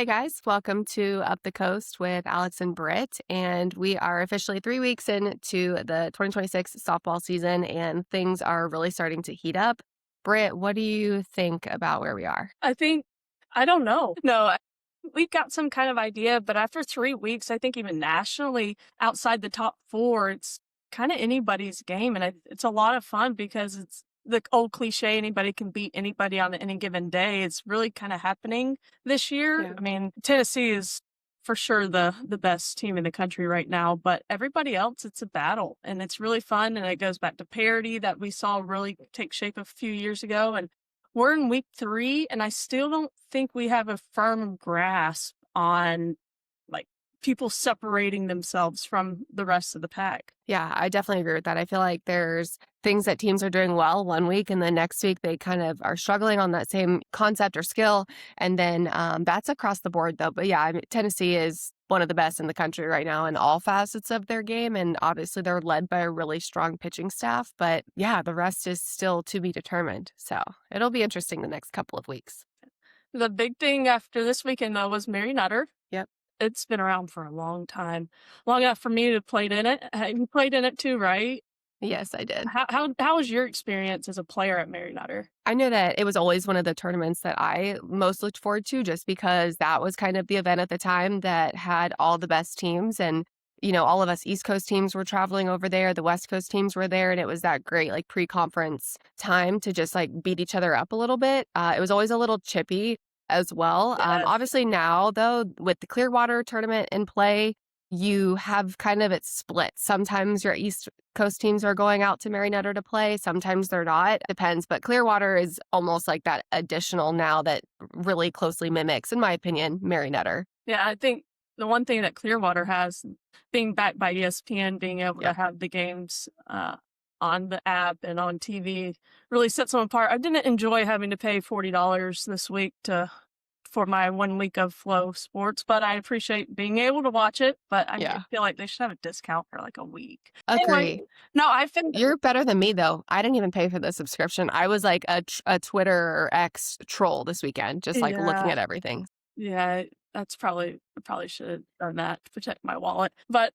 Hey guys, welcome to Up the Coast with Alex and Britt. And we are officially 3 weeks into the 2026 softball season, and things are really starting to heat up. Britt, what do you think about where we are? I don't know. No, we've got some kind of idea, but after 3 weeks, I think even nationally, outside the top four, it's kind of anybody's game. And it's a lot of fun because it's the old cliche anybody can beat anybody on any given day. It's really kind of happening this year. Yeah. I mean, Tennessee is for sure the best team in the country right now, but everybody else, it's a battle and it's really fun. And it goes back to parity that we saw really take shape a few years ago. And we're in week 3, and I still don't think we have a firm grasp on like people separating themselves from the rest of the pack. Yeah, I definitely agree with that. I feel like there's things that teams are doing well one week, and then next week they kind of are struggling on that same concept or skill. And then that's across the board, though. But yeah, I mean, Tennessee is one of the best in the country right now in all facets of their game. And obviously, they're led by a really strong pitching staff. But yeah, the rest is still to be determined. So it'll be interesting the next couple of weeks. The big thing after this weekend, though, was Mary Nutter. Yep. It's been around for a long time, long enough for me to have played in it. You played in it too, right? Yes, I did. How was your experience as a player at Mary Nutter? I know that it was always one of the tournaments that I most looked forward to just because that was kind of the event at the time that had all the best teams. And, all of us East Coast teams were traveling over there. The West Coast teams were there. And it was that great, like, pre-conference time to just, like, beat each other up a little bit. It was always a little chippy as well. Yes. Obviously now, though, with the Clearwater tournament in play, you have kind of it split. Sometimes your East Coast teams are going out to Mary Nutter to play. Sometimes they're not. Depends. But Clearwater is almost like that additional now that really closely mimics, in my opinion, Mary Nutter. Yeah, I think the one thing that Clearwater has, being backed by ESPN, being able to Yep. have the games on the app and on TV really sets them apart. I didn't enjoy having to pay $40 this week for my 1 week of Flow Sports, but I appreciate being able to watch it. But I Yeah. feel like they should have a discount for like a week. Anyway, Agree. no, I've been You're better than me, though. I didn't even pay for the subscription. I was like a Twitter or X troll this weekend, just like looking yeah. at everything. Yeah, I probably should have done that to protect my wallet. But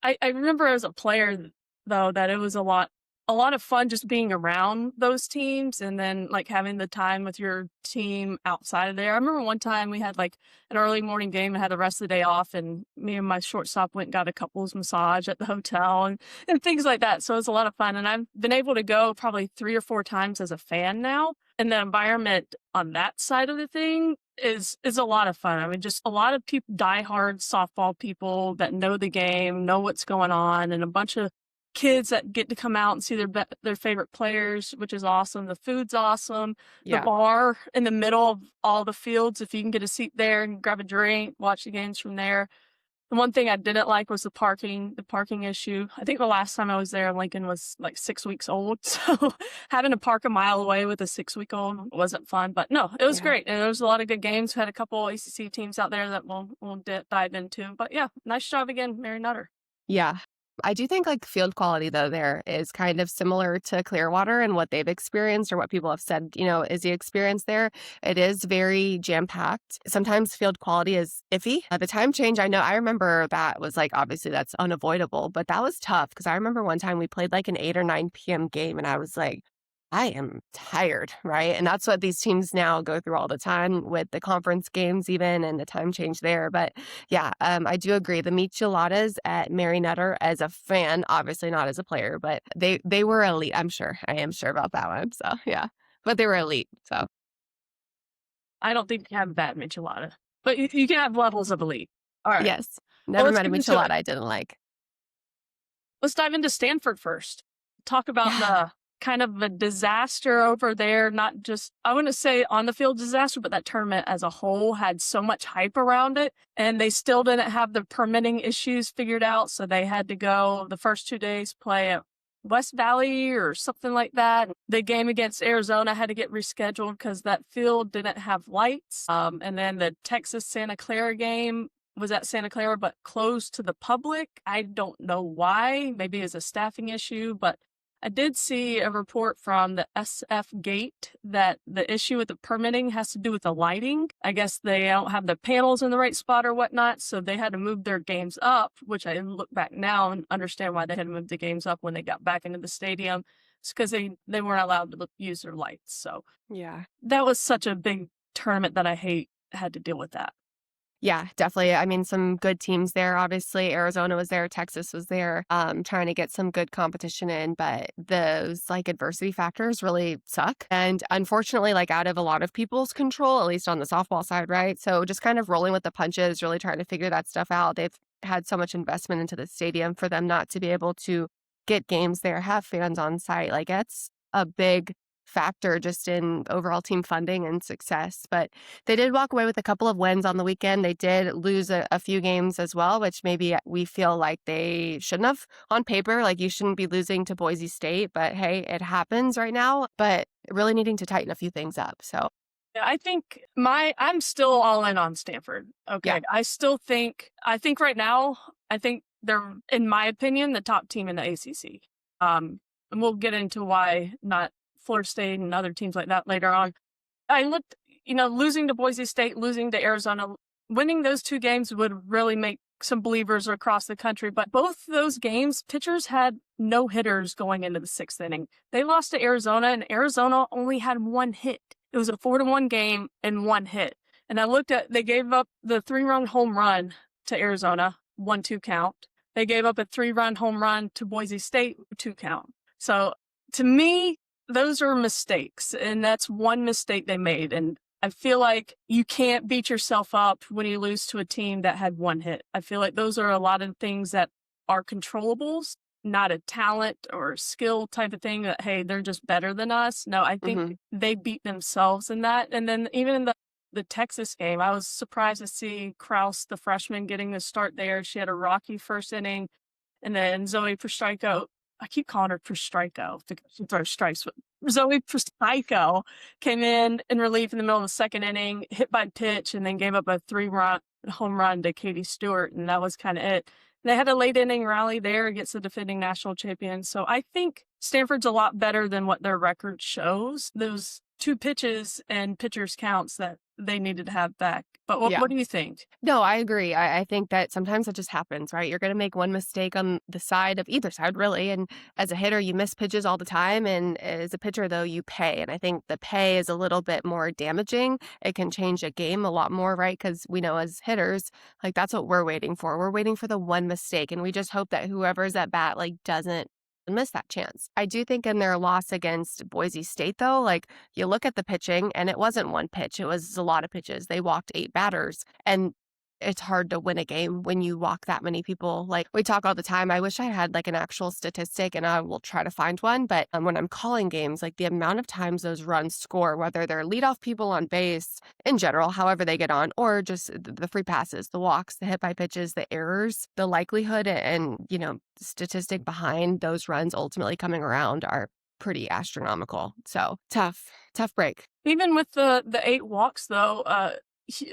I remember as a player though that it was a lot of fun just being around those teams and then like having the time with your team outside of there. I remember one time we had like an early morning game and had the rest of the day off, and me and my shortstop went and got a couples massage at the hotel and things like that. So it was a lot of fun. And I've been able to go probably 3 or 4 times as a fan now. And the environment on that side of the thing is a lot of fun. I mean, just a lot of people, diehard softball people that know the game, know what's going on, and a bunch of kids that get to come out and see their favorite players, which is awesome. The food's awesome. The Yeah. bar in the middle of all the fields, if you can get a seat there and grab a drink, watch the games from there. The one thing I didn't like was the parking issue. I think the last time I was there, Lincoln was like 6 weeks old. So having to park a mile away with a 6-week-old wasn't fun. But no, it was Yeah. great. And there was a lot of good games. We had a couple ACC teams out there that we'll dive into. But yeah, nice job again, Mary Nutter. Yeah. I do think like field quality though there is kind of similar to Clearwater and what they've experienced or what people have said, is the experience there. It is very jam-packed. Sometimes field quality is iffy. The time change, I remember that was like obviously that's unavoidable, but that was tough because I remember one time we played like an 8 or 9 p.m. game and I was like, I am tired, right? And that's what these teams now go through all the time with the conference games, even and the time change there. But yeah, I do agree. The micheladas at Mary Nutter, as a fan, obviously not as a player, but they were elite. I'm sure. I am sure about that one. So yeah, but they were elite. So I don't think you have a bad michelada, but you can have levels of elite. All right. yes, Well, never let's met a get into michelada it. I didn't like. Let's dive into Stanford first. Talk about Yeah, the kind of a disaster over there, not just, I wouldn't say on the field disaster, but that tournament as a whole had so much hype around it. And they still didn't have the permitting issues figured out. So they had to go the first 2 days play at West Valley or something like that. The game against Arizona had to get rescheduled because that field didn't have lights. And then the Texas Santa Clara game was at Santa Clara, but closed to the public. I don't know why. Maybe it's a staffing issue, but I did see a report from the SF Gate that the issue with the permitting has to do with the lighting. I guess they don't have the panels in the right spot or whatnot, so they had to move their games up, which I look back now and understand why they had to move the games up when they got back into the stadium. It's because they weren't allowed to use their lights. So Yeah. that was such a big tournament that I had to deal with that. Yeah, definitely. I mean, some good teams there. Obviously, Arizona was there, Texas was there, trying to get some good competition in, but those like adversity factors really suck. And unfortunately, like out of a lot of people's control, at least on the softball side, right? So just kind of rolling with the punches, really trying to figure that stuff out. They've had so much investment into the stadium for them not to be able to get games there, have fans on site. Like it's a big factor just in overall team funding and success. But they did walk away with a couple of wins on the weekend. They did lose a few games as well, which maybe we feel like they shouldn't have on paper. Like you shouldn't be losing to Boise State, but hey, it happens right now. But really needing to tighten a few things up. So Yeah, I think I'm still all in on Stanford. yeah. Okay. I think right now, I think they're, in my opinion, the top team in the ACC. And we'll get into why not Florida State and other teams like that later on. I looked, losing to Boise State, losing to Arizona, winning those two games would really make some believers across the country. But both those games, pitchers had no hitters going into the sixth inning. They lost to Arizona, and Arizona only had one hit. It was a 4-1 game and one hit. And I looked at, they gave up the 3-run home run to Arizona, 1-2 count. They gave up a 3-run home run to Boise State, 2 count. So to me, those are mistakes, and that's one mistake they made. And I feel like you can't beat yourself up when you lose to a team that had one hit. I feel like those are a lot of things that are controllables, not a talent or skill type of thing that, hey, they're just better than us. No, I think they beat themselves in that. And then even in the Texas game, I was surprised to see Kraus, the freshman, getting the start there. She had a rocky first inning. And then Zoe Prostriko, I keep calling her Prostriko because she throws strikes. But Zoe Prostriko came in relief in the middle of the second inning, hit by pitch, and then gave up a 3-run home run to Katie Stewart. And that was kind of it. They had a late inning rally there against the defending national champion. So I think Stanford's a lot better than what their record shows. Those 2 pitches and pitchers counts that they needed to have back. But what do you think? No, I agree. I think that sometimes it just happens, right? You're going to make one mistake on the side of either side, really. And as a hitter, you miss pitches all the time. And as a pitcher, though, you pay. And I think the pay is a little bit more damaging. It can change a game a lot more, right? Because we know as hitters, like that's what we're waiting for. We're waiting for the one mistake. And we just hope that whoever's at bat, like, doesn't miss that chance. I do think in their loss against Boise State, though, like you look at the pitching and it wasn't one pitch, it was a lot of pitches. They walked 8 batters, and it's hard to win a game when you walk that many people. Like we talk all the time. I wish I had like an actual statistic, and I will try to find one. But when I'm calling games, like the amount of times those runs score, whether they're leadoff people on base in general, however they get on, or just the free passes, the walks, the hit by pitches, the errors, the likelihood and, statistic behind those runs ultimately coming around are pretty astronomical. So tough break. Even with the 8 walks, though,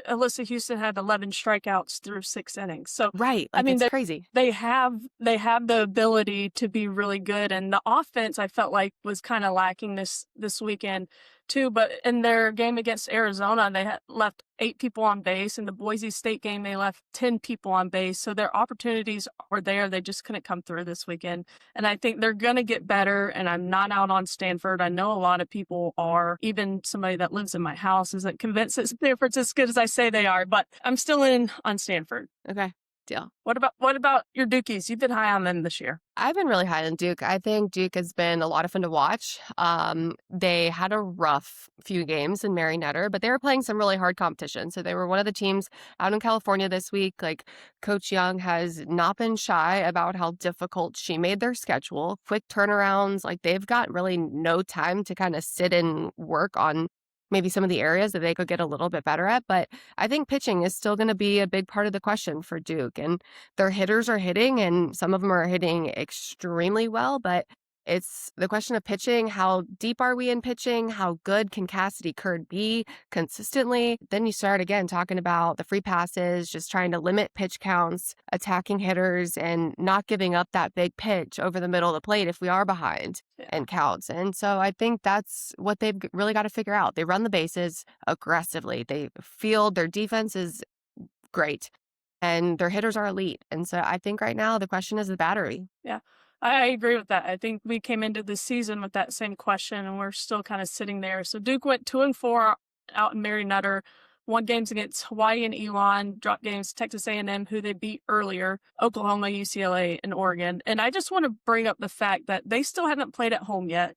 Alyssa Houston had 11 strikeouts through 6 innings. So Right. I Like mean, it's crazy. they have the ability to be really good, and the offense I felt like was kind of lacking this weekend too. But in their game against Arizona, they had left 8 people on base. In the Boise State game, they left 10 people on base. So their opportunities were there. They just couldn't come through this weekend. And I think they're going to get better. And I'm not out on Stanford. I know a lot of people are. Even somebody that lives in my house isn't convinced that Stanford's as good as I say they are. But I'm still in on Stanford. Okay. Deal. What about your Dukies? You've been high on them this year. I've been really high on Duke. I think Duke has been a lot of fun to watch. They had a rough few games in Mary Netter, but they were playing some really hard competition. So they were one of the teams out in California this week. Like Coach Young has not been shy about how difficult she made their schedule, quick turnarounds. Like they've got really no time to kind of sit and work on maybe some of the areas that they could get a little bit better at. But I think pitching is still going to be a big part of the question for Duke. And their hitters are hitting, and some of them are hitting extremely well. But It's the question of pitching. How deep are we in pitching? How good can Cassidy Curd be consistently? Then you start again talking about the free passes, just trying to limit pitch counts, attacking hitters, and not giving up that big pitch over the middle of the plate if we are behind Yeah. and counts. And so I think that's what they've really got to figure out. They run the bases aggressively. They field, their defense is great, and their hitters are elite. And so I think right now the question is the battery. Yeah, I agree with that. I think we came into the season with that same question, and we're still kind of sitting there. So Duke went 2-4 out in Mary Nutter, won games against Hawaii and Elon, dropped games Texas A&M, who they beat earlier, Oklahoma, UCLA, and Oregon. And I just want to bring up the fact that they still haven't played at home yet.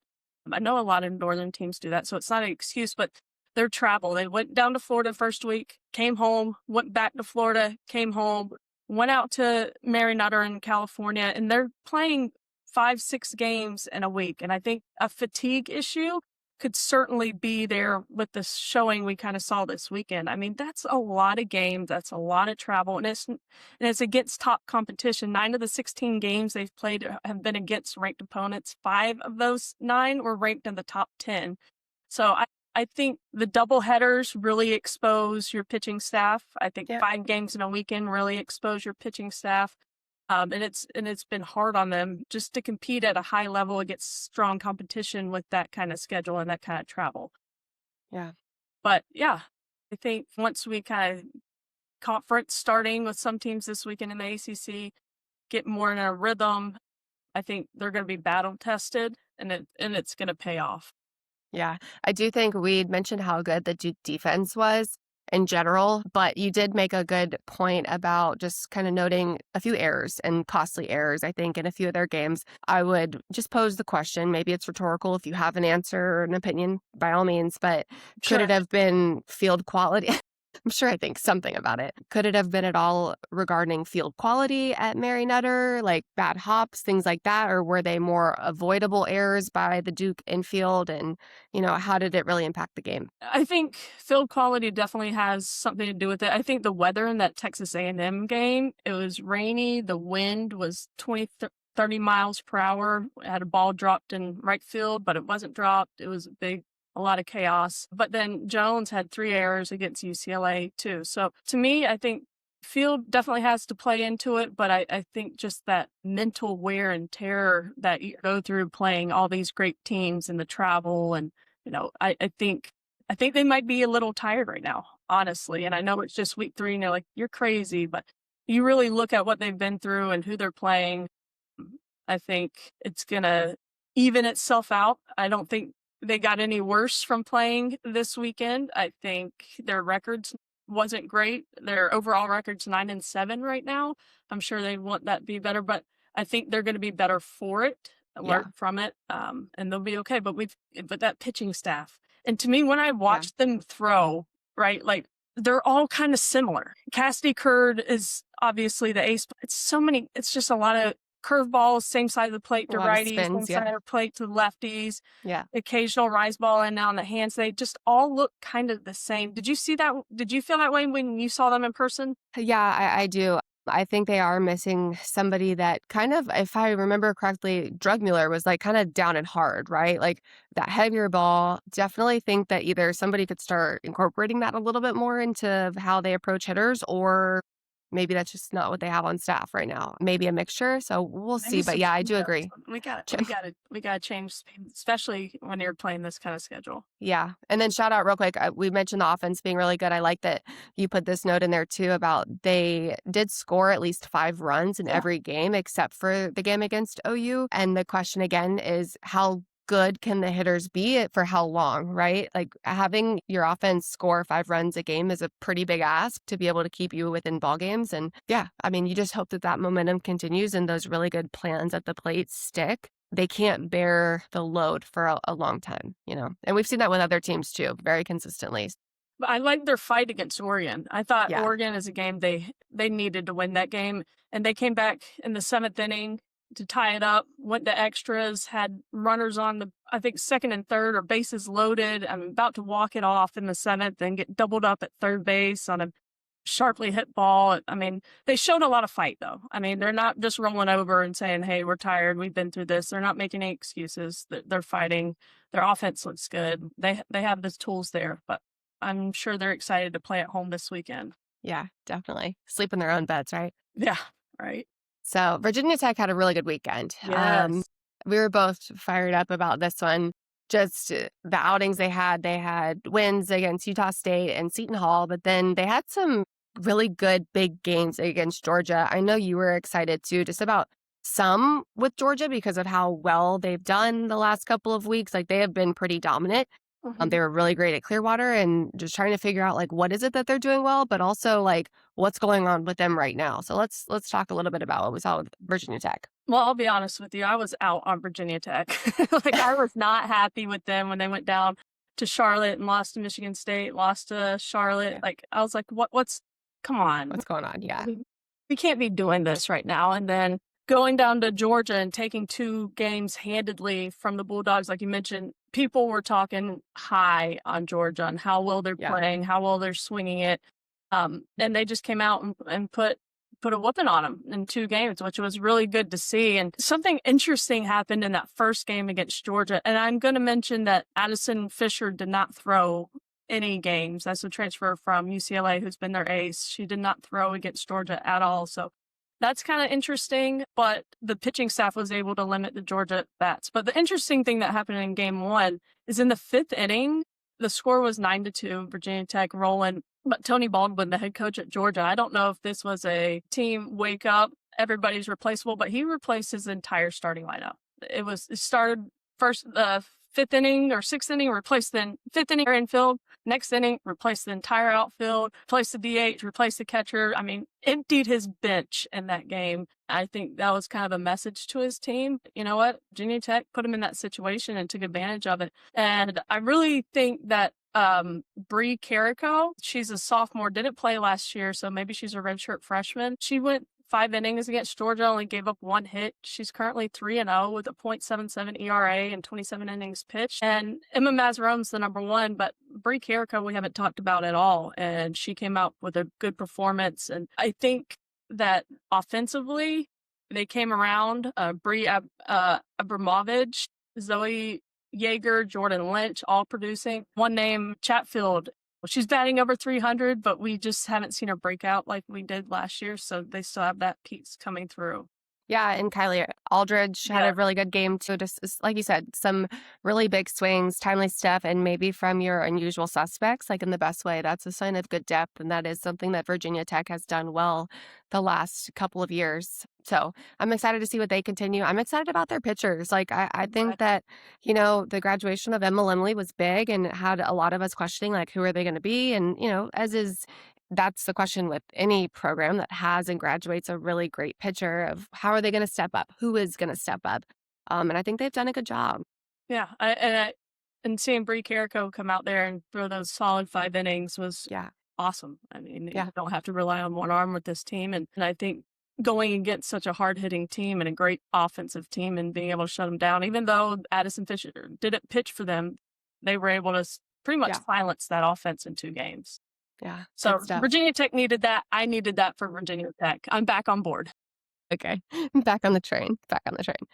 I know a lot of northern teams do that, so it's not an excuse, but their travel. They went down to Florida first week, came home, went back to Florida, came home, went out to Mary Nutter in California, and they're playing 5-6 games in a week. And I think a fatigue issue could certainly be there with the showing we kind of saw this weekend. I mean, that's a lot of games. That's a lot of travel. And it's against top competition. 9 of the 16 games they've played have been against ranked opponents. 5 of those 9 were ranked in the top 10. So I think the double headers really expose your pitching staff. I think Yeah. 5 games in a weekend really expose your pitching staff. And it's been hard on them just to compete at a high level against strong competition with that kind of schedule and that kind of travel. Yeah. But yeah, I think once we kind of conference starting with some teams this weekend in the ACC, get more in a rhythm, I think they're going to be battle tested, and it's going to pay off. Yeah, I do think we'd mentioned how good the Duke defense was in general, but you did make a good point about just kind of noting a few errors and costly errors, I think, in a few of their games. I would just pose the question, maybe it's rhetorical. If you have an answer or an opinion, by all means, but could Sure. it have been field quality? I'm sure I think something about it. Could it have been at all regarding field quality at Mary Nutter, like bad hops, things like that? Or were they more avoidable errors by the Duke infield? And, how did it really impact the game? I think field quality definitely has something to do with it. I think the weather in that Texas A&M game, it was rainy. The wind was 30 miles per hour. It had a ball dropped in right field, but it wasn't dropped. It was a lot of chaos. But then Jones had 3 errors against UCLA too. So to me, I think field definitely has to play into it, but I think just that mental wear and tear that you go through playing all these great teams and the travel and I think they might be a little tired right now, honestly. And I know it's just week 3 and you're like, you're crazy, but you really look at what they've been through and who they're playing. I think it's gonna even itself out. I don't think they got any worse from playing this weekend. I think their records wasn't great. Their overall record's 9-7 right now. I'm sure they want that to be better, but I think they're going to be better for it, Yeah. learn from it, and they'll be okay. But that pitching staff, and to me, when I Yeah. watched them throw, right, like they're all kind of similar. Cassidy Curd is obviously the ace. But it's just a lot of curveballs, same side of the plate A to lot of righties, same spins. side Yeah. of the plate to lefties, Yeah. occasional rise ball in on the hands. They just all look kind of the same. Did you see that? Did you feel that way when you saw them in person? Yeah, I do. I think they are missing somebody that kind of, if I remember correctly, Drugmuller was like kind of down and hard, right? Like that heavier ball. Definitely think that either somebody could start incorporating that a little bit more into how they approach hitters, or maybe that's just not what they have on staff right now. Maybe a mixture. So we'll Maybe see. But some yeah, I change do ups. agree. We gotta change speed, especially when you're playing this kind of schedule. Yeah. And then shout out real quick. We mentioned the offense being really good. I like that you put this note in there too about they did score at least 5 runs in Yeah. every game except for the game against OU. And the question again is how good can the hitters be for how long, right? Like having your offense score 5 runs a game is a pretty big ask to be able to keep you within ball games. And yeah, I mean, you just hope that that momentum continues and those really good plans at the plate stick. They can't bear the load for a long time. And we've seen that with other teams too, very consistently. But I like their fight against Oregon. I thought Yeah. Oregon is a game they needed to win that game, and they came back in the 7th inning to tie it up. Went to extras, had runners on the I think second and third or bases loaded. I'm about to walk it off in the 7th and get doubled up at third base on a sharply hit ball. I mean, they showed a lot of fight, though. I mean, they're not just rolling over and saying, hey, we're tired. We've been through this. They're not making any excuses. They're fighting. Their offense looks good. They have the tools there, but I'm sure they're excited to play at home this weekend. Yeah, definitely. Sleep in their own beds, right? Yeah, right. So Virginia Tech had a really good weekend. Yes. We were both fired up about this one. Just the outings they had wins against Utah State and Seton Hall, but then they had some really good big games against Georgia. I know you were excited too, just about some with Georgia because of how well they've done the last couple of weeks. Like they have been pretty dominant. Mhm. They were really great at Clearwater and just trying to figure out like what is it that they're doing well, but also like what's going on with them right now. So let's talk a little bit about what we saw with Virginia Tech. Well, I'll be honest with you. I was out on Virginia Tech. Like, I was not happy with them when they went down to Charlotte and lost to Michigan State, lost to Charlotte. Yeah. Like, I was like, come on. What's going on? Yeah. We can't be doing this right now. And then going down to Georgia and taking 2 games handedly from the Bulldogs, like you mentioned, people were talking high on Georgia and how well they're Yeah. playing, how well they're swinging it. And they just came out and put a whooping on them in 2 games, which was really good to see. And something interesting happened in that first game against Georgia. And I'm going to mention that Addison Fisher did not throw any games. That's a transfer from UCLA who's been their ace. She did not throw against Georgia at all. So that's kind of interesting, but the pitching staff was able to limit the Georgia bats. But the interesting thing that happened in game 1 is in the 5th inning, the score was 9-2, Virginia Tech rolling. But Tony Baldwin, the head coach at Georgia, I don't know if this was a team wake up, everybody's replaceable, but he replaced his entire starting lineup. It started first, 5th inning or 6th inning, replaced the 5th inning infield. Next inning, replaced the entire outfield, replaced the DH, replaced the catcher. I mean, emptied his bench in that game. I think that was kind of a message to his team. You know what? Virginia Tech put him in that situation and took advantage of it. And I really think that Bree Carrico, she's a sophomore, didn't play last year, so maybe she's a redshirt freshman. She went 5 innings against Georgia, only gave up 1 hit. She's currently 3-0 with a .77 ERA and 27 innings pitched. And Emma Mazzarone's the number 1, but Bree Carrico we haven't talked about at all. And she came out with a good performance. And I think that offensively, they came around. Bree Abramovich, Zoe Yeager, Jordan Lynch, all producing. One name, Chatfield. Well, she's batting over 300, but we just haven't seen her break out like we did last year. So they still have that piece coming through. Yeah, and Kylie Aldridge had a really good game too. Just like you said, some really big swings, timely stuff, and maybe from your unusual suspects, like in the best way. That's a sign of good depth, and that is something that Virginia Tech has done well the last couple of years. So I'm excited to see what they continue. I'm excited about their pitchers. Like I think that, the graduation of Emma Limley was big and it had a lot of us questioning like who are they going to be? And, that's the question with any program that has and graduates a really great pitcher of how are they going to step up? Who is going to step up? And I think they've done a good job. Yeah. And seeing Bree Carrico come out there and throw those solid 5 innings was awesome. I mean, you don't have to rely on one arm with this team. And I think going against such a hard-hitting team and a great offensive team and being able to shut them down, even though Addison Fisher didn't pitch for them, they were able to pretty much silence that offense in 2 games. Yeah. So Virginia Tech needed that. I needed that for Virginia Tech. I'm back on board. Okay. Back on the train.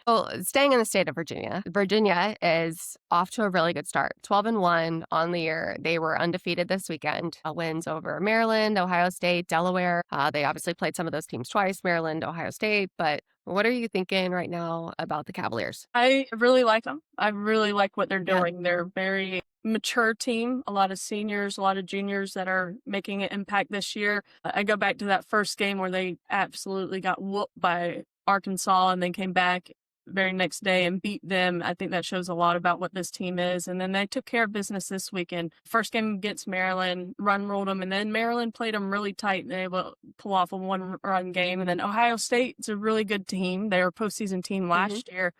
Well, staying in the state of Virginia, Virginia is off to a really good start. 12-1 on the year. They were undefeated this weekend. Wins over Maryland, Ohio State, Delaware. They obviously played some of those teams twice, Maryland, Ohio State. But what are you thinking right now about the Cavaliers? I really like them. I really like what they're doing. Yeah. They're very mature team, a lot of seniors, a lot of juniors that are making an impact this year. I go back to that first game where they absolutely got whooped by Arkansas and then came back very next day and beat them. I think that shows a lot about what this team is. And then they took care of business this weekend. First game against Maryland, run ruled them, and then Maryland played them really tight. They were able to pull off a 1-run game. And then Ohio State is a really good team. They were a postseason team last year,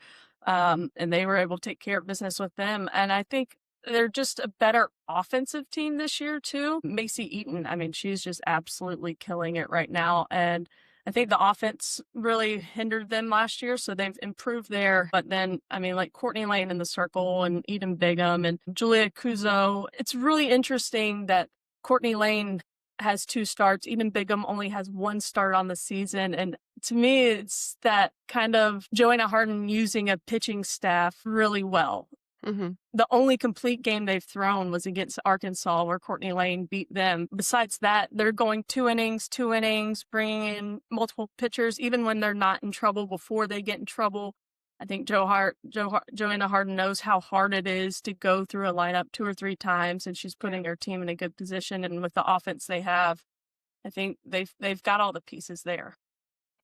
and they were able to take care of business with them. And I think they're just a better offensive team this year, too. Macy Eaton, I mean, she's just absolutely killing it right now. And I think the offense really hindered them last year, so they've improved there. But then, I mean, like Courtney Lane in the circle and Eden Bigham and Julia Kuzo, it's really interesting that Courtney Lane has 2 starts. Even Bigham only has 1 start on the season. And to me, it's that kind of Joanna Hardin using a pitching staff really well. Mm-hmm. The only complete game they've thrown was against Arkansas, where Courtney Lane beat them. Besides that, they're going 2 innings, bringing in multiple pitchers, even when they're not in trouble before they get in trouble. I think Joanna Hardin knows how hard it is to go through a lineup 2 or 3 times, and she's putting her team in a good position. And with the offense they have, I think they've got all the pieces there.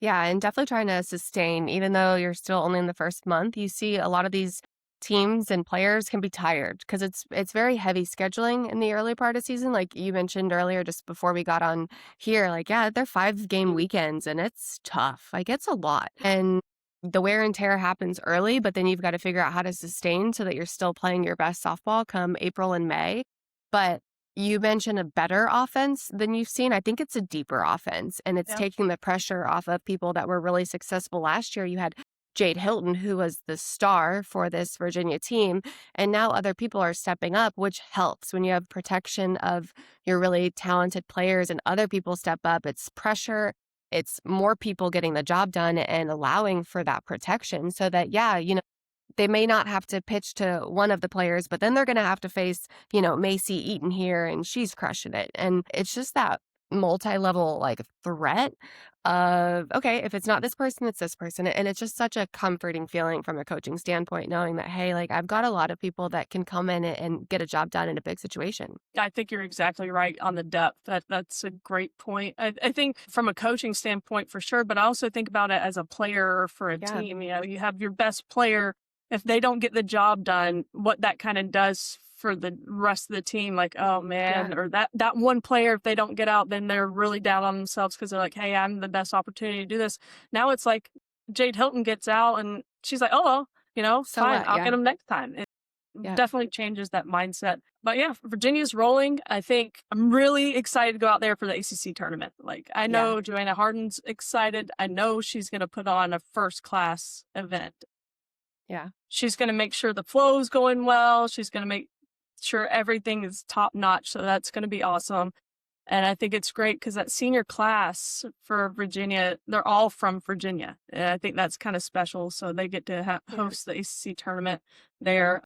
Yeah, and definitely trying to sustain, even though you're still only in the first month. You see a lot of these teams and players can be tired because it's very heavy scheduling in the early part of season. Like you mentioned earlier, just before we got on here, like, yeah, they're 5-game weekends and it's tough. Like, it's a lot. And the wear and tear happens early, but then you've got to figure out how to sustain so that you're still playing your best softball come April and May. But you mentioned a better offense than you've seen. I think it's a deeper offense, and it's Yeah. taking the pressure off of people that were really successful last year. You had Jade Hilton, who was the star for this Virginia team, and now other people are stepping up, which helps when you have protection of your really talented players and other people step up. It's pressure. It's more people getting the job done and allowing for that protection so that, yeah, they may not have to pitch to one of the players, but then they're going to have to face, Macy Eaton here, and she's crushing it. And it's just that multi-level like threat of, okay, if it's not this person, it's this person. And it's just such a comforting feeling from a coaching standpoint, knowing that, hey, like I've got a lot of people that can come in and get a job done in a big situation. I think you're exactly right on the depth. That's a great point. I think from a coaching standpoint for sure, but I also think about it as a player or for a Yeah. team. You have your best player. If they don't get the job done, what that kind of does for the rest of the team, like, oh man, Yeah. or that one player, if they don't get out, then they're really down on themselves because they're like, hey, I'm the best opportunity to do this. Now it's like Jade Hilton gets out and she's like, oh, well, So fine, what? I'll Yeah. get them next time. It Yeah. definitely changes that mindset. But yeah, Virginia's rolling. I think I'm really excited to go out there for the ACC tournament. Like, I know Joanna Hardin's excited. I know she's going to put on a first-class event. Yeah. She's going to make sure the flow's going well. She's going to make sure everything is top notch. So that's going to be awesome. And I think it's great because that senior class for Virginia, they're all from Virginia. And I think that's kind of special. So they get to host the ACC tournament there.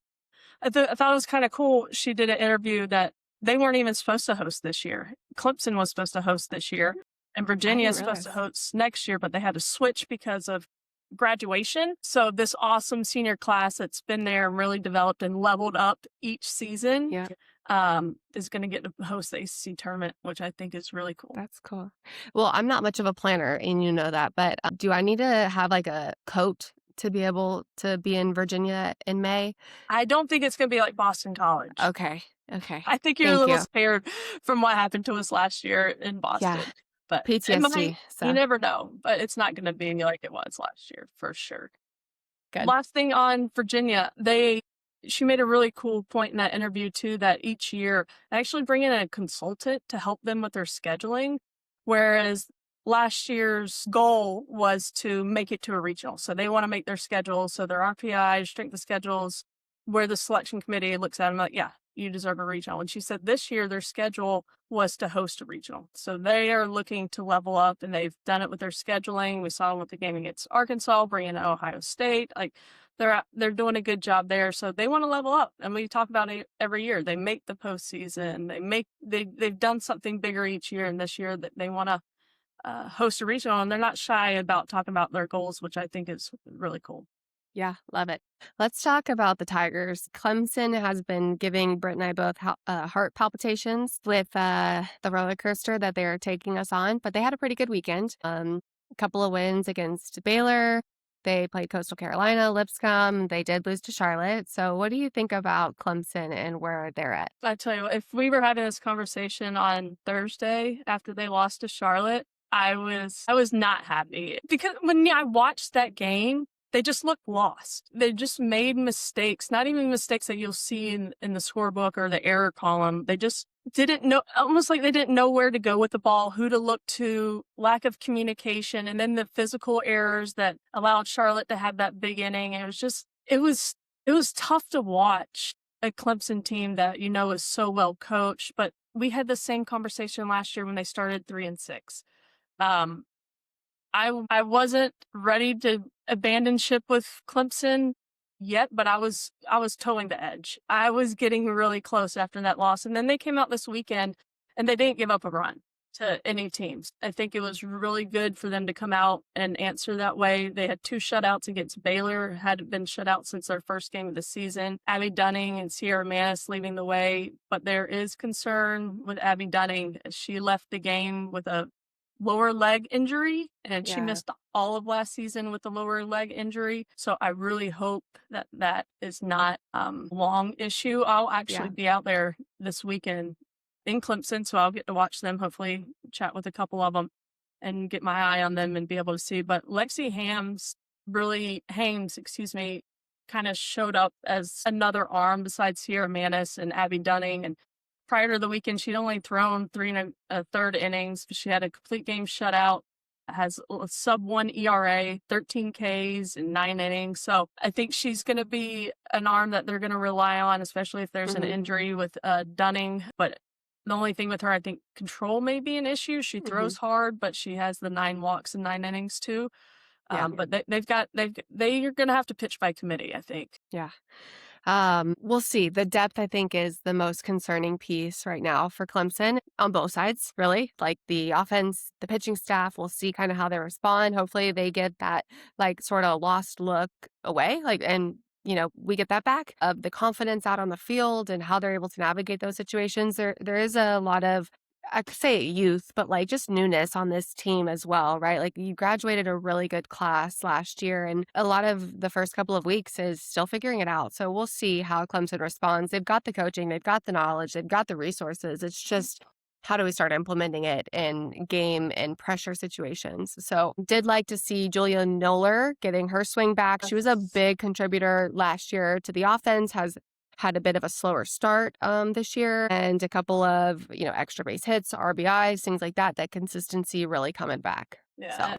I thought it was kind of cool. She did an interview that they weren't even supposed to host this year. Clemson was supposed to host this year, and Virginia is supposed to host next year, but they had to switch because of graduation. So this awesome senior class that's been there and really developed and leveled up each season is going to get to host the ACC tournament, which I think is really cool. That's cool. Well, I'm not much of a planner, and you know that, but do I need to have like a coat to be able to be in Virginia in May? I don't think it's going to be like Boston College. Okay. I think you're a little scared from what happened to us last year in Boston. Yeah. But PTSD. you never know. But it's not going to be like it was last year for sure. Good. Last thing on Virginia, she made a really cool point in that interview too, that each year they actually bring in a consultant to help them with their scheduling, whereas last year's goal was to make it to a regional. So they want to make their schedule. So their RPI, strength of schedules, where the selection committee looks at them like, yeah, you deserve a regional. And she said this year their schedule was to host a regional. So they are looking to level up, and they've done it with their scheduling. We saw them with the game against Arkansas, bringing in Ohio State. Like they're doing a good job there. So they want to level up. And we talk about it every year. They make the postseason. They've done something bigger each year. And this year that they want to host a regional, and they're not shy about talking about their goals, which I think is really cool. Yeah, love it. Let's talk about the Tigers. Clemson has been giving Britt and I both heart palpitations with the roller coaster that they're taking us on, but they had a pretty good weekend. A couple of wins against Baylor. They played Coastal Carolina, Lipscomb. They did lose to Charlotte. So what do you think about Clemson and where they're at? I tell you, if we were having this conversation on Thursday after they lost to Charlotte, I was not happy because when I watched that game, they just looked lost. They just made mistakes, not even mistakes that you'll see in the scorebook or the error column. They just didn't know, almost like they didn't know where to go with the ball, who to look to, lack of communication, and then the physical errors that allowed Charlotte to have that big inning. And it was tough to watch a Clemson team that is so well coached, but we had the same conversation last year when they started 3-6. Um, I wasn't ready to abandon ship with Clemson yet, but I was towing the edge. I was getting really close after that loss, and then they came out this weekend and they didn't give up a run to any teams. I think it was really good for them to come out and answer that way. They had 2 shutouts against Baylor, hadn't been shut out since their first game of the season. Abby Dunning and Sierra Manis leading the way, but there is concern with Abby Dunning. She left the game with a lower leg injury, and she Yeah. missed all of last season with the lower leg injury. So I really hope that that is not long issue. I'll actually Yeah. be out there this weekend in Clemson, so I'll get to watch them, hopefully chat with a couple of them and get my eye on them and be able to see. But Lexi Hames, excuse me, kind of showed up as another arm besides Sierra Manis and Abby Dunning. And prior to the weekend, she'd only thrown 3 1/3 innings. She had a complete game shutout, has a sub-1 ERA, 13 Ks in 9 innings. So I think she's going to be an arm that they're going to rely on, especially if there's an Mhm. injury with Dunning. But the only thing with her, I think control may be an issue. She Mhm. throws hard, but she has the 9 walks in 9 innings too. Yeah. But they're going to have to pitch by committee, I think. Yeah. We'll see. The depth, I think, is the most concerning piece right now for Clemson on both sides, really. Like the offense, the pitching staff, we'll see kind of how they respond. Hopefully they get that like sort of lost look away. And we get that back of the confidence out on the field and how they're able to navigate those situations. There is a lot of I could say youth, but like just newness on this team as well, right? Like you graduated a really good class last year, and a lot of the first couple of weeks is still figuring it out. So we'll see how Clemson responds. They've got the coaching, they've got the knowledge, they've got the resources. It's just how do we start implementing it in game and pressure situations? So did like to see Julia Noller getting her swing back. She was a Yes. big contributor last year to the offense, has had a bit of a slower start this year and a couple of, extra base hits, RBIs, things like that, that consistency really coming back. So, Yeah.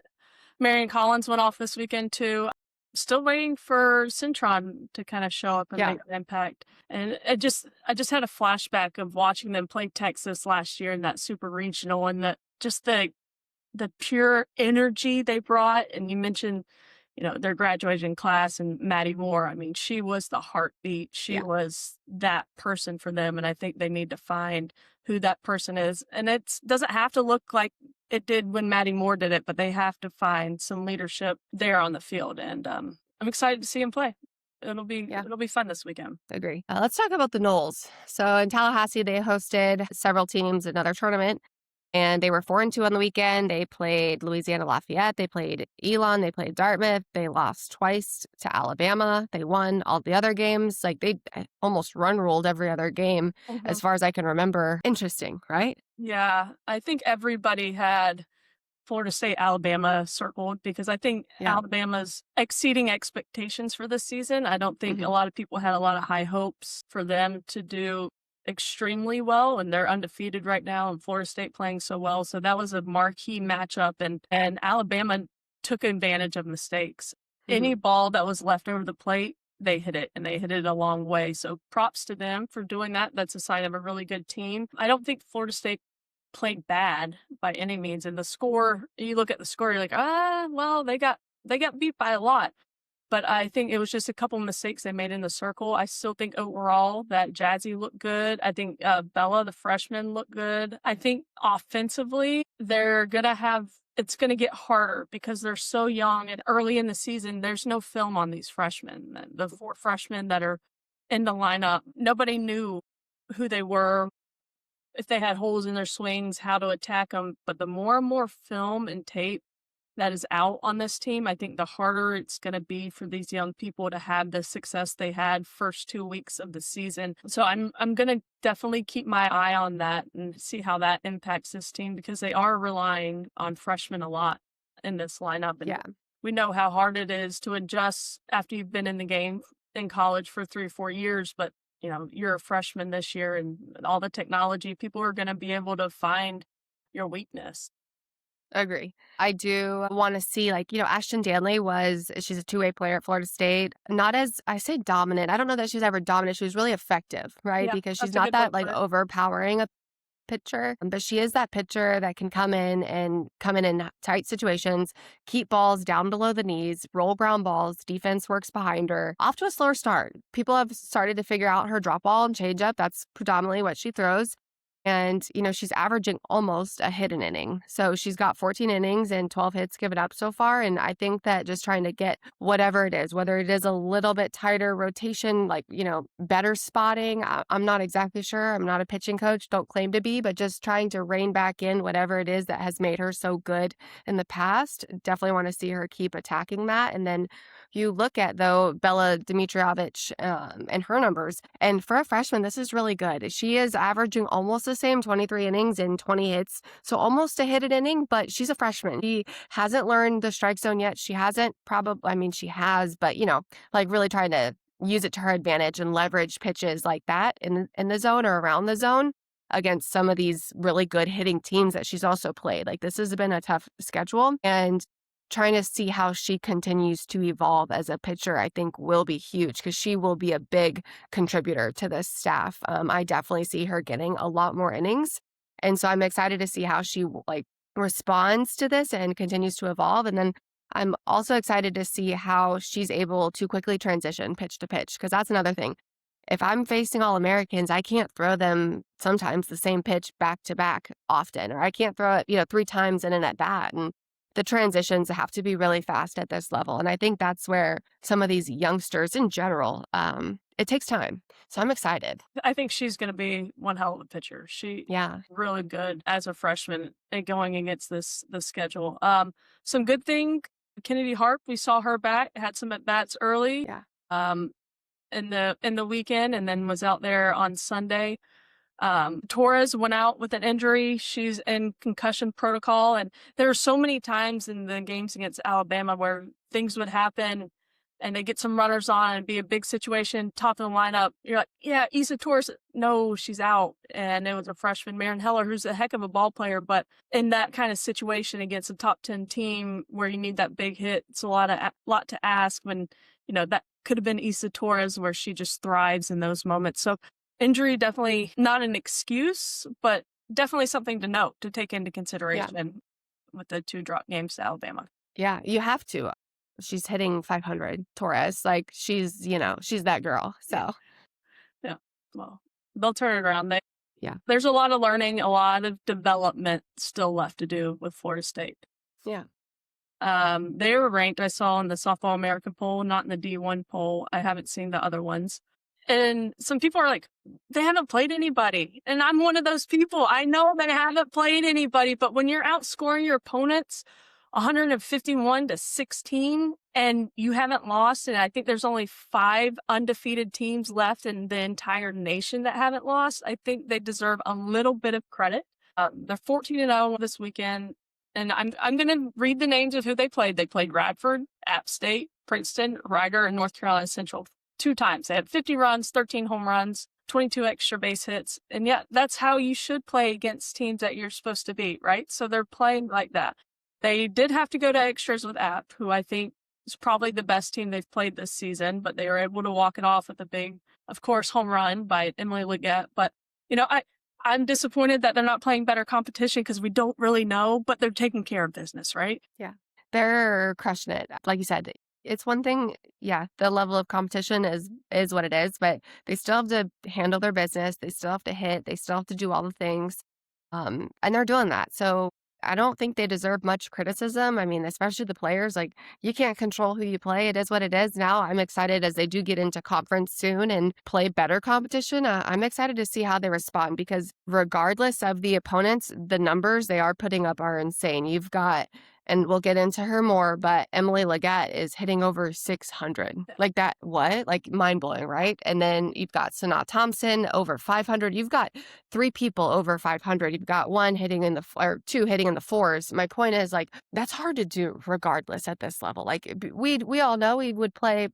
Marion Collins went off this weekend too. Still waiting for Cintron to kind of show up and yeah. make an impact. And I just had a flashback of watching them play Texas last year in that super regional, and the pure energy they brought. And you mentioned, their graduating class and Maddie Moore. I mean, she was the heartbeat. She Yeah. was that person for them. And I think they need to find who that person is. And it doesn't have to look like it did when Maddie Moore did it, but they have to find some leadership there on the field. And I'm excited to see him play. Yeah. It'll be fun this weekend. Agree. Let's talk about the Knolls. So in Tallahassee, they hosted several teams, another tournament, and they were 4-2 on the weekend. They played Louisiana Lafayette. They played Elon. They played Dartmouth. They lost twice to Alabama. They won all the other games. Like they almost run ruled every other game as far as I can remember. Interesting, right? Yeah, I think everybody had Florida State, Alabama circled because I think Yeah. Alabama's exceeding expectations for this season. I don't think a lot of people had a lot of high hopes for them to do extremely well, and they're undefeated right now, and Florida State playing so well. So that was a marquee matchup, and Alabama took advantage of mistakes. Any ball that was left over the plate, they hit it, and they hit it a long way. So props to them for doing that. That's a sign of a really good team. I don't think Florida State played bad by any means. And the score, you look at the score, you're like, well, they got beat by a lot. But I think it was just a couple mistakes they made in the circle. I still think overall that Jazzy looked good. I think Bella, the freshman, looked good. I think offensively, it's going to get harder because they're so young and early in the season. There's no film on these freshmen. The 4 freshmen that are in the lineup, nobody knew who they were, if they had holes in their swings, how to attack them. But the more and more film and tape that is out on this team, I think the harder it's going to be for these young people to have the success they had first 2 weeks of the season. So I'm going to definitely keep my eye on that and see how that impacts this team because they are relying on freshmen a lot in this lineup. And Yeah. we know how hard it is to adjust after you've been in the game in college for 3 or 4 years, but you're a freshman this year and all the technology, people are going to be able to find your weakness. Agree. I do want to see, like, Ashton Danley she's a two-way player at Florida State. Not as, I say dominant. I don't know that she's ever dominant. She was really effective, right? Yeah, Because she's that's a not good word that, like, for it. overpowering pitcher, but she is that pitcher that can come in tight situations, keep balls down below the knees, roll ground balls, defense works behind her. Off to a slower start. People have started to figure out her drop ball and changeup. That's predominantly what she throws. And, she's averaging almost a hit an inning. So she's got 14 innings and 12 hits given up so far. And I think that just trying to get whatever it is, whether it is a little bit tighter rotation, like, better spotting. I'm not exactly sure. I'm not a pitching coach, don't claim to be, but just trying to rein back in whatever it is that has made her so good in the past. Definitely want to see her keep attacking that. And then you look at, though, Bella Dimitrievich and her numbers. And for a freshman, this is really good. She is averaging almost the same 23 innings and 20 hits. So almost a hit an inning, but she's a freshman. She hasn't learned the strike zone yet. She hasn't she has, but, really trying to use it to her advantage and leverage pitches like that in the zone or around the zone against some of these really good hitting teams that she's also played. Like, this has been a tough schedule, and trying to see how she continues to evolve as a pitcher, I think, will be huge because she will be a big contributor to this staff. I definitely see her getting a lot more innings. And so I'm excited to see how she responds to this and continues to evolve. And then I'm also excited to see how she's able to quickly transition pitch to pitch, because that's another thing. If I'm facing All-Americans, I can't throw them sometimes the same pitch back to back often, or I can't throw it, 3 times in an at bat. And the transitions have to be really fast at this level. And I think that's where some of these youngsters in general, it takes time. So I'm excited. I think she's going to be one hell of a pitcher. Yeah. Really good as a freshman and going against the schedule. Some good thing, Kennedy Harp, we saw her back, had some at bats early. Yeah. In the weekend, and then was out there on Sunday. Torres went out with an injury. She's in concussion protocol. And there are so many times in the games against Alabama where things would happen and they get some runners on and be a big situation, top of the lineup. You're like, yeah, Issa Torres, no, she's out. And it was a freshman, Marin Heller, who's a heck of a ball player. But in that kind of situation against a top 10 team where you need that big hit, it's a lot to ask when, that could have been Issa Torres, where she just thrives in those moments. So injury, definitely not an excuse, but definitely something to note, to take into consideration with the 2 drop games to Alabama. Yeah, you have to. She's hitting 500, Torres. Like, she's that girl. So, yeah. Well, they'll turn it around. Yeah. There's a lot of learning, a lot of development still left to do with Florida State. Yeah. They were ranked, I saw, in the Softball American poll, not in the D1 poll. I haven't seen the other ones. And some people are like, they haven't played anybody. And I'm one of those people. I know they haven't played anybody, but when you're outscoring your opponents 151-16 and you haven't lost, and I think there's only 5 undefeated teams left in the entire nation that haven't lost, I think they deserve a little bit of credit. They're 14-0 this weekend. And I'm going to read the names of who they played. They played Radford, App State, Princeton, Rider, and North Carolina Central 2 times. They had 50 runs, 13 home runs, 22 extra base hits. And yeah, that's how you should play against teams that you're supposed to beat, right? So they're playing like that. They did have to go to extras with App, who I think is probably the best team they've played this season, but they were able to walk it off with a big, of course, home run by Emily Leggett. But, I'm disappointed that they're not playing better competition because we don't really know, but they're taking care of business, right? Yeah. They're crushing it. Like you said, it's one thing, the level of competition is what it is, but they still have to handle their business. They still have to hit. They still have to do all the things. And they're doing that. So I don't think they deserve much criticism. I mean, especially the players, like, you can't control who you play. It is what it is. Now I'm excited as they do get into conference soon and play better competition. I'm excited to see how they respond, because regardless of the opponents, the numbers they are putting up are insane. You've got, and we'll get into her more, but Emily Leggett is hitting over 600. Like that, what? Like, mind-blowing, right? And then you've got Sanaa Thompson over 500. You've got 3 people over 500. You've got 1 hitting in or 2 hitting in the 4s. My point is, like, that's hard to do regardless at this level. Like, we all know we would play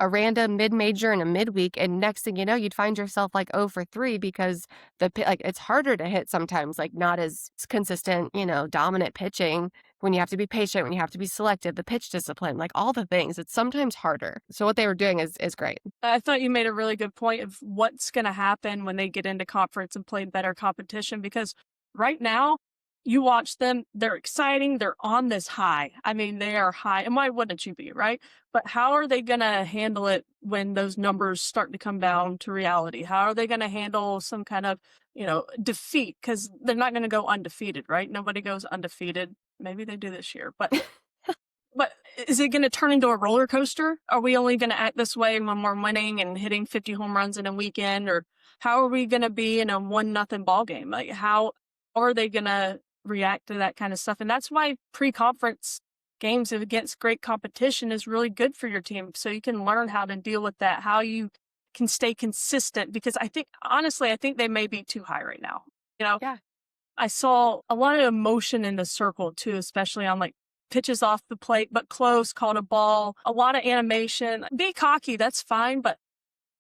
a random mid-major and a midweek, and next thing you know, you'd find yourself like 0 for 3 because it's harder to hit sometimes, like, not as consistent, dominant pitching when you have to be patient, when you have to be selective, the pitch discipline, like all the things, it's sometimes harder. So what they were doing is great. I thought you made a really good point of what's going to happen when they get into conference and play better competition, because right now you watch them, they're exciting, they're on this high. I mean, they are high. And why wouldn't you be, right? But how are they going to handle it when those numbers start to come down to reality? How are they going to handle some kind of, defeat? Because they're not going to go undefeated, right? Nobody goes undefeated. Maybe they do this year, but is it going to turn into a roller coaster? Are we only going to act this way when we're winning and hitting 50 home runs in a weekend? Or how are we going to be in a 1-0 ball game? Like, how are they going to react to that kind of stuff? And that's why pre-conference games against great competition is really good for your team. So you can learn how to deal with that, how you can stay consistent. Because honestly, I think they may be too high right now. Yeah. I saw a lot of emotion in the circle too, especially on like pitches off the plate, but close, called a ball, a lot of animation. Be cocky, that's fine, but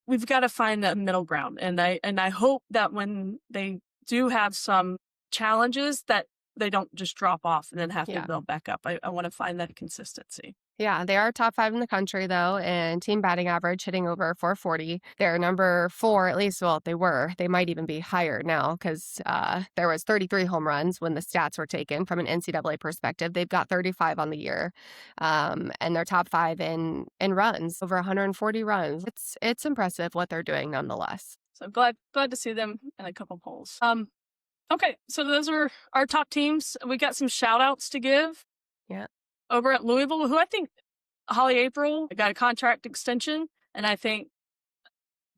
we've got to find that middle ground. And I hope that when they do have some challenges that they don't just drop off and then have to build back up. I want to find that consistency. Yeah, they are top 5 in the country, though, and team batting average hitting over 440. They're number 4, at least, well, they were. They might even be higher now because there was 33 home runs when the stats were taken from an NCAA perspective. They've got 35 on the year, and they're top 5 in runs, over 140 runs. It's impressive what they're doing nonetheless. So glad to see them in a couple polls. Okay, so those are our top teams. We got some shout outs to give. Yeah. Over at Louisville, who I think Holly April got a contract extension, and I think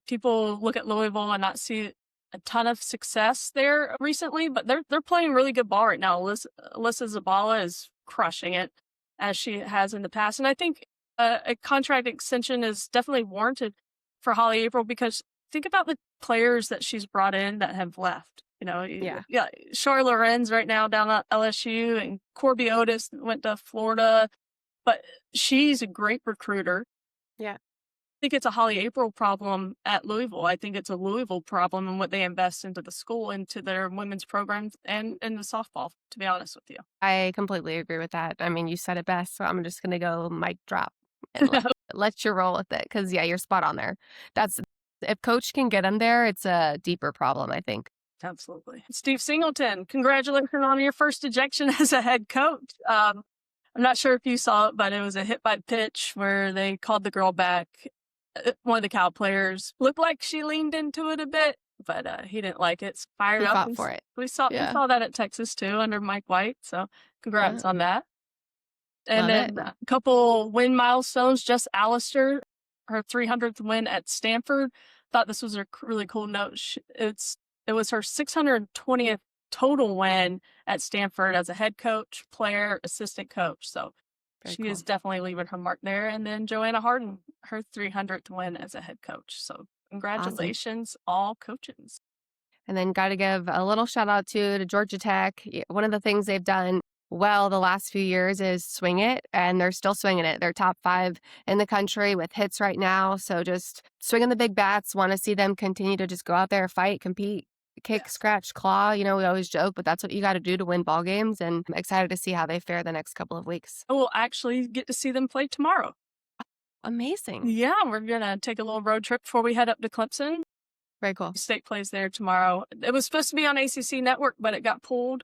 people look at Louisville and not see a ton of success there recently, but they're playing really good ball right now. Alyssa Zabala is crushing it as she has in the past, and I think a contract extension is definitely warranted for Holly April, because think about the players that she's brought in that have left. Shar Lorenz right now down at LSU, and Corby Otis went to Florida, but she's a great recruiter. Yeah. I think it's a Holly April problem at Louisville. I think it's a Louisville problem in what they invest into the school, into their women's programs, and in the softball, to be honest with you. I completely agree with that. I mean, you said it best, so I'm just going to go mic drop and let you roll with it because, you're spot on there. If coach can get them there, it's a deeper problem, I think. Absolutely. Steve Singleton, congratulations on your first ejection as a head coach. I'm not sure if you saw it, but it was a hit by pitch where they called the girl back. One of the Cal players looked like she leaned into it a bit, but he didn't like it. So fired He up. fought for it. We saw that at Texas too under Mike White. So congrats on that. And then a couple win milestones. Just Alistair, her 300th win at Stanford. Thought this was a really cool note. It was her 620th total win at Stanford as a head coach, player, assistant coach. So she is definitely leaving her mark there. And then Joanna Harden, her 300th win as a head coach. So congratulations, all coaches. And then got to give a little shout out to Georgia Tech. One of the things they've done well the last few years is swing it, and they're still swinging it. They're top 5 in the country with hits right now. So just swinging the big bats. Want to see them continue to just go out there, fight, compete, kick, scratch, claw. We always joke, but that's what you got to do to win ball games. And I'm excited to see how they fare the next couple of weeks. We'll actually get to see them play tomorrow. Amazing. Yeah, we're going to take a little road trip before we head up to Clemson. Very cool. State plays there tomorrow. It was supposed to be on ACC Network, but it got pulled.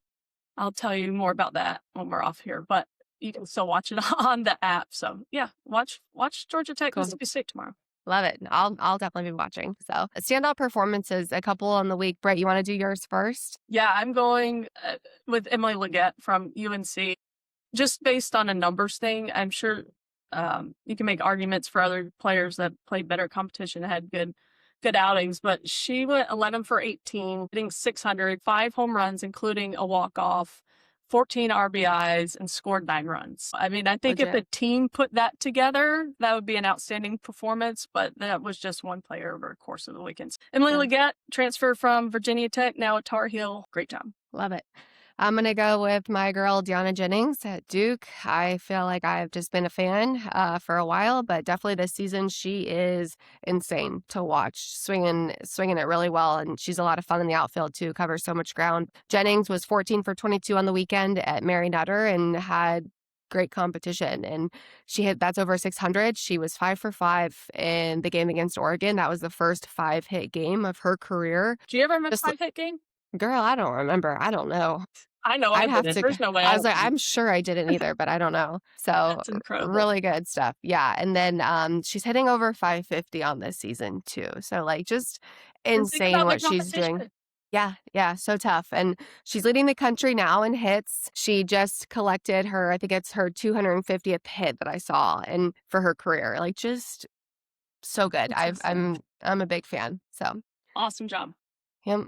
I'll tell you more about that when we're off here, but you can still watch it on the app. So yeah, watch Georgia Tech, Mississippi State tomorrow. Love it. I'll definitely be watching. So standout performances, a couple on the week. Britt, you want to do yours first? Yeah, I'm going with Emily Leggett from UNC. Just based on a numbers thing, I'm sure you can make arguments for other players that played better competition, had good outings, but she went 11 for 18, hitting 600, 5 home runs, including a walk-off, 14 RBIs, and scored 9 runs. I mean, I think if the team put that together, that would be an outstanding performance, but that was just one player over the course of the weekends. Emily Leggett, transferred from Virginia Tech, now at Tar Heel. Great job. Love it. I'm gonna go with my girl Deanna Jennings at Duke. I feel like I've just been a fan for a while, but definitely this season she is insane to watch, swinging it really well, and she's a lot of fun in the outfield too. Covers so much ground. Jennings was 14 for 22 on the weekend at Mary Nutter and had great competition, and she hit that's over 600. She was 5 for 5 in the game against Oregon. That was the first 5-hit game of her career. Do you ever have a Just 5-hit game? girl, I don't remember. I don't know. I know I I'd have didn't. to. There's no way I I was like, would. I'm sure I didn't either, but I don't know. So That's incredible. really good stuff. Yeah, and then she's hitting over 550 on this season too. So like just And think insane about the what she's doing. competition. Yeah, yeah, so tough. And she's leading the country now in hits. She just collected her, I think it's her 250th hit that I saw and for her career. Like just so good. That's insane. I'm a big fan. So, Awesome job. yep,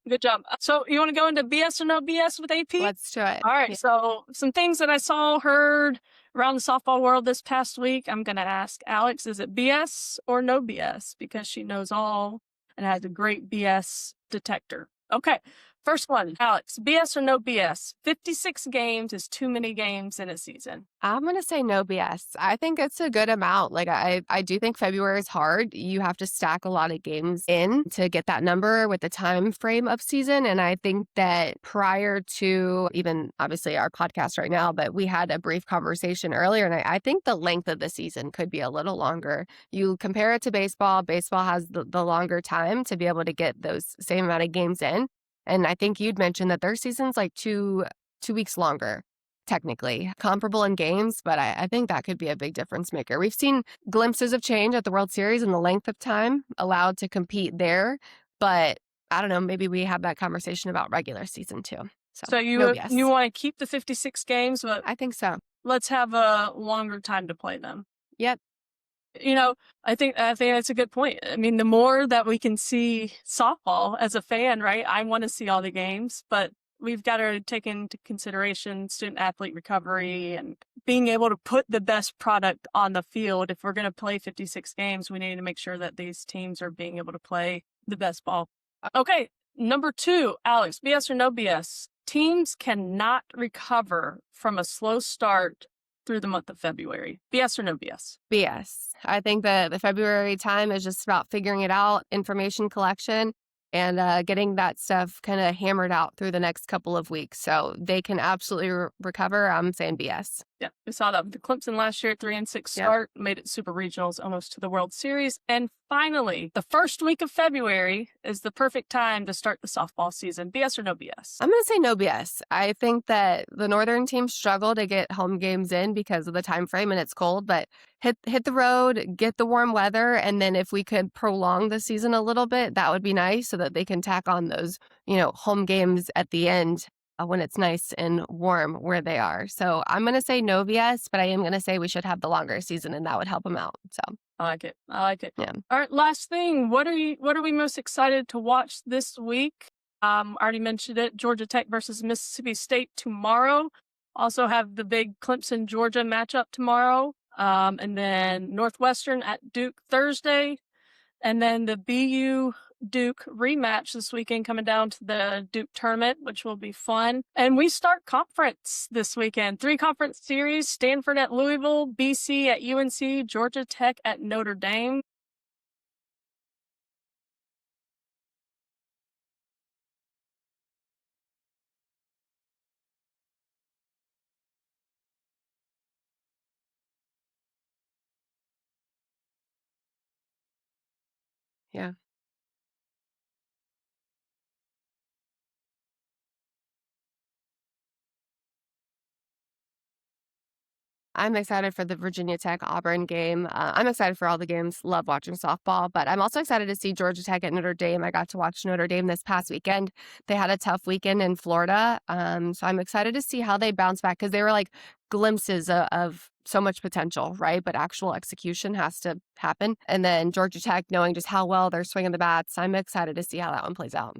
Good job. So you want to go into BS or no BS with AP? let's do it. All right. Yeah. So some things that I saw, heard around the softball world this past week. I'm going to ask Alex, is it BS or no BS? Because she knows all and has a great BS detector. Okay. First one, Alex, BS or no BS? 56 games is too many games in a season. I'm gonna say no BS. I think it's a good amount. Like I do think February is hard. You have to stack a lot of games in to get that number with the time frame of season. And I think that prior to even obviously our podcast right now, but we had a brief conversation earlier, and I think the length of the season could be a little longer. You compare it to baseball. Baseball has the longer time to be able to get those same amount of games in. And I think you'd mentioned that their season's like two weeks longer, technically. Comparable in games, but I think that could be a big difference maker. We've seen glimpses of change at the World Series and the length of time allowed to compete there, but I don't know, maybe we have that conversation about regular season too. So No you BS. want to keep the 56 games, but I think so. let's have a longer time to play them. Yep. You know, I think that's a good point. I mean, the more that we can see softball as a fan, right? I want to see all the games, but we've got to take into consideration student athlete recovery and being able to put the best product on the field. If we're going to play 56 games, we need to make sure that these teams are being able to play the best ball. Okay, number 2, Alex, BS or no BS? Teams cannot recover from a slow start through the month of February. BS or no BS? BS. I think the February time is just about figuring it out, information collection, and getting that stuff kind of hammered out through the next couple of weeks. So they can absolutely recover. I'm saying BS. Yeah, we saw that with the Clemson last year, 3-6 start, made it super regionals, almost to the World Series. And finally, the first week of February is the perfect time to start the softball season. BS or no BS? I'm going to say no BS. I think that the northern teams struggle to get home games in because of the time frame and it's cold, but hit the road, get the warm weather, and then if we could prolong the season a little bit, that would be nice so that they can tack on those, home games at the end when it's nice and warm where they are. So I'm going to say no BS, but I am going to say we should have the longer season and that would help them out. So I like it. I like it. yeah. All right, last thing. What are we most excited to watch this week? Already mentioned it. Georgia Tech versus Mississippi State tomorrow. Also have the big Clemson Georgia matchup tomorrow. And then Northwestern at Duke Thursday. And then the BU Duke rematch this weekend coming down to the Duke tournament, which will be fun. And we start conference this weekend. 3 conference series, Stanford at Louisville, BC at UNC, Georgia Tech at Notre Dame. Yeah. I'm excited for the Virginia Tech Auburn game. I'm excited for all the games. Love watching softball, but I'm also excited to see Georgia Tech at Notre Dame. I got to watch Notre Dame this past weekend. They had a tough weekend in Florida. So I'm excited to see how they bounce back because they were like glimpses of so much potential, right? But actual execution has to happen. And then Georgia Tech, knowing just how well they're swinging the bats, I'm excited to see how that one plays out.